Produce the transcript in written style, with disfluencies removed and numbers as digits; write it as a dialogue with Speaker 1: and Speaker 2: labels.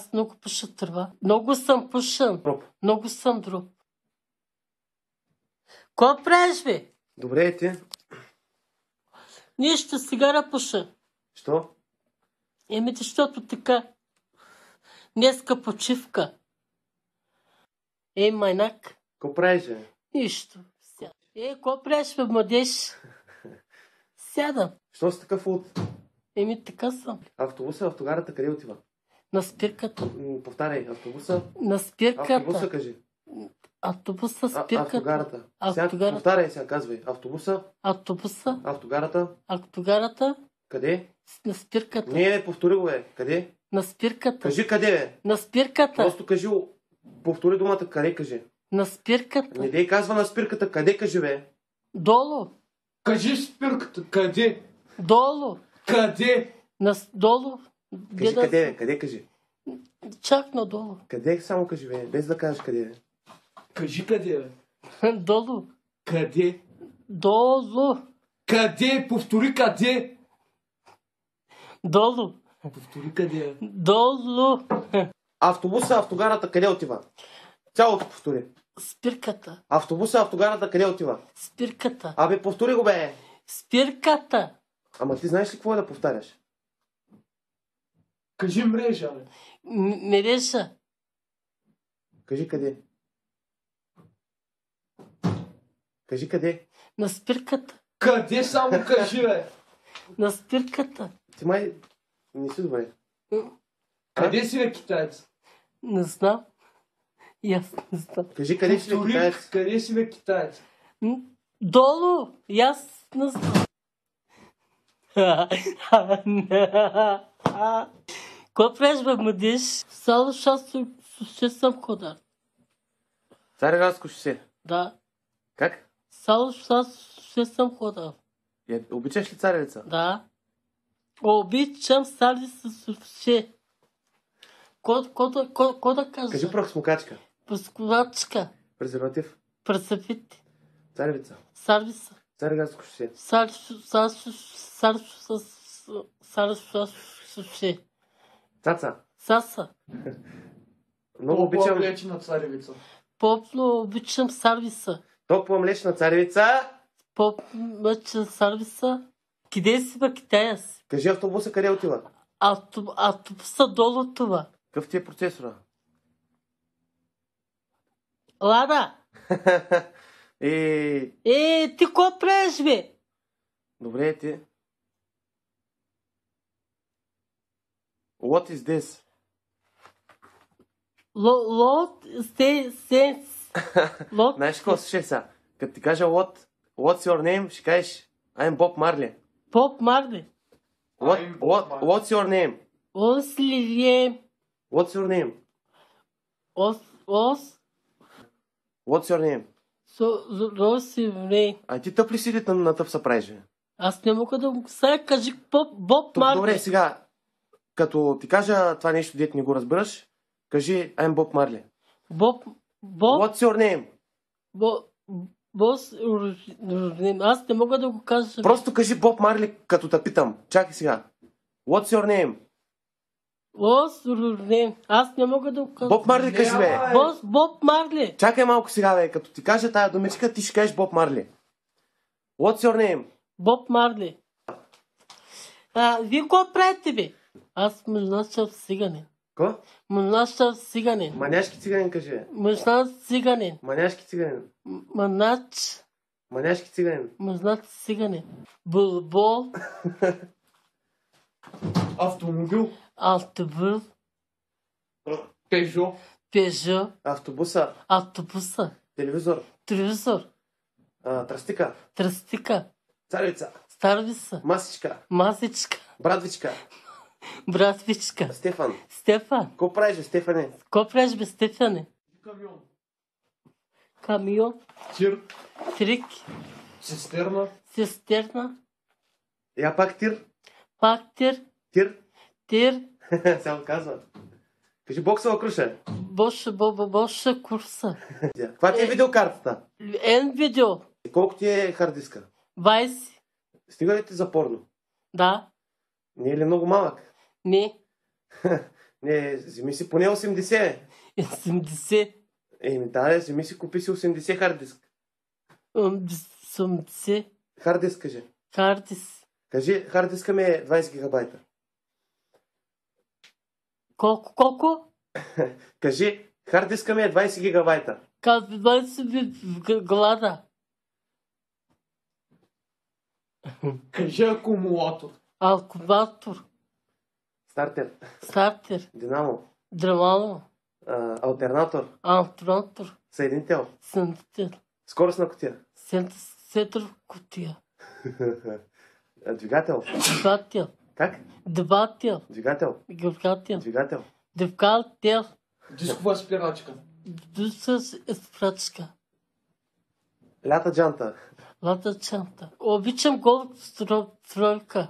Speaker 1: Аз много пуша тръва. Много съм пушен.
Speaker 2: Дроп.
Speaker 1: Много съм дроп. Ко правиш, бе?
Speaker 2: Добре е ти.
Speaker 1: Нищо, сигара пуша.
Speaker 2: Що?
Speaker 1: Защото така. Днеска почивка. Майнак.
Speaker 2: Какво правиш, бе?
Speaker 1: Нищо. Ко правиш, бе, младеж? Сядам.
Speaker 2: Що си такъв от
Speaker 1: Така съм.
Speaker 2: автобуса, автогарата къде отива?
Speaker 1: На спирката.
Speaker 2: Повтаряй, автобуса.
Speaker 1: На спирката.
Speaker 2: Автобуса кажи.
Speaker 1: Автобуса, спирката.
Speaker 2: Автогарата.
Speaker 1: Автогарата.
Speaker 2: Повтаряй сега, казвай. Автобуса.
Speaker 1: Автобуса.
Speaker 2: Автогарата.
Speaker 1: Автогарата.
Speaker 2: Къде?
Speaker 1: На спирката.
Speaker 2: Не, повтори го, бе. Къде?
Speaker 1: На спирката.
Speaker 2: Кажи къде, бе.
Speaker 1: На спирката.
Speaker 2: Просто кажи, повтори думата къде, кажи.
Speaker 1: На спирката.
Speaker 2: Не дей казва на спирката, къде кажи, бе.
Speaker 1: Долу.
Speaker 3: Кажи спирката, къде?
Speaker 1: Долу.
Speaker 3: Къде?
Speaker 1: Долу.
Speaker 2: Кажи къде, бе, къде кажи.
Speaker 1: Чак надолу.
Speaker 2: Къде само кажи, бе, без да кажеш къде, бе.
Speaker 3: Кажи къде, бе.
Speaker 1: Долу.
Speaker 3: Къде?
Speaker 1: Долу.
Speaker 3: Къде? Повтори къде?
Speaker 1: Долу.
Speaker 3: Повтори къде, бе.
Speaker 1: Долу.
Speaker 2: Автобуса, автогарата къде отива? Цялото повтори.
Speaker 1: Спирката.
Speaker 2: Автобуса, автогарата къде отива?
Speaker 1: Спирката.
Speaker 2: Абе, повтори го, бе.
Speaker 1: Спирката.
Speaker 2: Ама ти знаеш ли какво е да повтаряш?
Speaker 3: Кажи мрежа, бе.
Speaker 1: Мрежа.
Speaker 2: Кажи къде. Кажи къде.
Speaker 1: На спирката.
Speaker 3: Къде само кажи, бе.
Speaker 1: На спирката.
Speaker 2: Ти май не си добре.
Speaker 3: Къде си, бе, китаец?
Speaker 1: Не знам. И аз не знам.
Speaker 2: Кажи къде си, бе,
Speaker 3: Повтори,
Speaker 2: китаец.
Speaker 3: къде си, бе, китаец?
Speaker 1: Долу. И аз не знам. Какво правиш, бе, младеж? Само ще съм ходар.
Speaker 2: Цареградско шосе.
Speaker 1: Да.
Speaker 2: Как?
Speaker 1: Само ще съм ходар.
Speaker 2: Обичаш ли царевица?
Speaker 1: Да. Обичам сали с все. Ко да кажа?
Speaker 2: Кажи прахосмокачка.
Speaker 1: Пръскувачка.
Speaker 2: Презерватив.
Speaker 1: Пръсъфит.
Speaker 2: Царевица.
Speaker 1: Сервиса.
Speaker 2: Цареградско шосе.
Speaker 1: Все.
Speaker 2: Цаца.
Speaker 1: Саса.
Speaker 2: Много обичам.
Speaker 3: млечна царевица.
Speaker 1: Попно обичам сервиса.
Speaker 2: Топла млечна царевица.
Speaker 1: Попно сервиса. Къде си, бе, китаец?
Speaker 2: Кажи автобуса къде отива?
Speaker 1: Автобуса долу това.
Speaker 2: Какъв ти е процесора?
Speaker 1: Лада. Ти ко правиш, бе?
Speaker 2: Добре е ти. What is this? Знаеш какво, слушай сега. Като ти кажа what's your name, ще кажеш I'm Bob Marley.
Speaker 1: Поп Марли.
Speaker 2: What's your name?
Speaker 1: Ослием.
Speaker 2: What's your name? What's your name?
Speaker 1: Росивре.
Speaker 2: А ти тъп ли си или на тъп се правиш, бе?
Speaker 1: Аз не мога да го... Сега кажи Боб Марли.
Speaker 2: Добре, сега, като ти кажа това нещо, дете не го разбираш, кажи I'm Bob Marley.
Speaker 1: Боб...
Speaker 2: What's your name?
Speaker 1: Аз не мога да го кажа.
Speaker 2: Просто кажи Боб Марли, като те питам. Чакай сега. What's your name?
Speaker 1: Аз не мога да го кажа.
Speaker 2: Боб Марли кажи, бе.
Speaker 1: Боб Марли.
Speaker 2: Чакай малко сега, бе. Като ти кажа тая думичка, ти ще кажеш Боб Марли. What's your name?
Speaker 1: Боб Марли. Вие какво правите, бе? Аз мъжнашав циганин.
Speaker 2: Ко?
Speaker 1: Мъжнашав циганин.
Speaker 2: Маняшки циганин, кажи, бе.
Speaker 1: Мъжнаш циганин.
Speaker 2: Маняшки циганин. Маняшки циганин.
Speaker 1: Мъжнаш циганин. Булбол.
Speaker 3: Автомобил.
Speaker 1: Автобус.
Speaker 3: Пежо.
Speaker 1: Пежо.
Speaker 2: Автобуса.
Speaker 1: Автобуса.
Speaker 2: Телевизор.
Speaker 1: Телевизор.
Speaker 2: Тръстика.
Speaker 1: Тръстика.
Speaker 2: Царевица.
Speaker 1: Старвиса.
Speaker 2: Масичка.
Speaker 1: Масичка.
Speaker 2: Братвичка.
Speaker 1: Братвичка.
Speaker 2: Стефан.
Speaker 1: Стефан.
Speaker 2: Ко правиш, бе, Стефане?
Speaker 1: Ко правиш, бе, Стефане?
Speaker 3: Камион.
Speaker 1: Камион.
Speaker 3: Тир.
Speaker 1: Трик.
Speaker 3: Цистерна.
Speaker 1: Цистерна.
Speaker 2: Я пак тир.
Speaker 1: Пак тир.
Speaker 2: Тир.
Speaker 1: Тир.
Speaker 2: Само казва. Кажи боксова круша.
Speaker 1: Боша курса.
Speaker 2: Каква ти е видеокартата?
Speaker 1: Видео.
Speaker 2: Колко ти е хардиска?
Speaker 1: 20.
Speaker 2: Стига ли ти за порно?
Speaker 1: Да.
Speaker 2: Не е ли много малък?
Speaker 1: Не.
Speaker 2: Не, вземи си поне 80.
Speaker 1: 70.
Speaker 2: Да, вземи си, купи си 80 хард диск.
Speaker 1: 80.
Speaker 2: Хард диск, кажи.
Speaker 1: Картис.
Speaker 2: Кажи, хард диска ми е 20 гигабайта.
Speaker 1: Колко?
Speaker 2: Кажи, хард диска ми е 20 гигабайта.
Speaker 1: Казвай си в глада.
Speaker 3: Кажи акумулатор.
Speaker 1: Алкубатор.
Speaker 2: Стартер,
Speaker 1: Стартер.
Speaker 2: динамо,
Speaker 1: Драмало.
Speaker 2: алтернатор,
Speaker 1: Алтронатор.
Speaker 2: съединител,
Speaker 1: Сентител.
Speaker 2: скоростна кутия,
Speaker 1: Сетър кутия.
Speaker 2: двигател.
Speaker 1: Двигател.
Speaker 2: Как?
Speaker 1: Двигател.
Speaker 2: Двигател.
Speaker 1: Двигател.
Speaker 2: Двигател.
Speaker 1: Двигател.
Speaker 3: Дискова спирачка.
Speaker 1: Дуса изпрачка.
Speaker 2: Лята джанта.
Speaker 1: Лата чанта. Обичам гол стройка.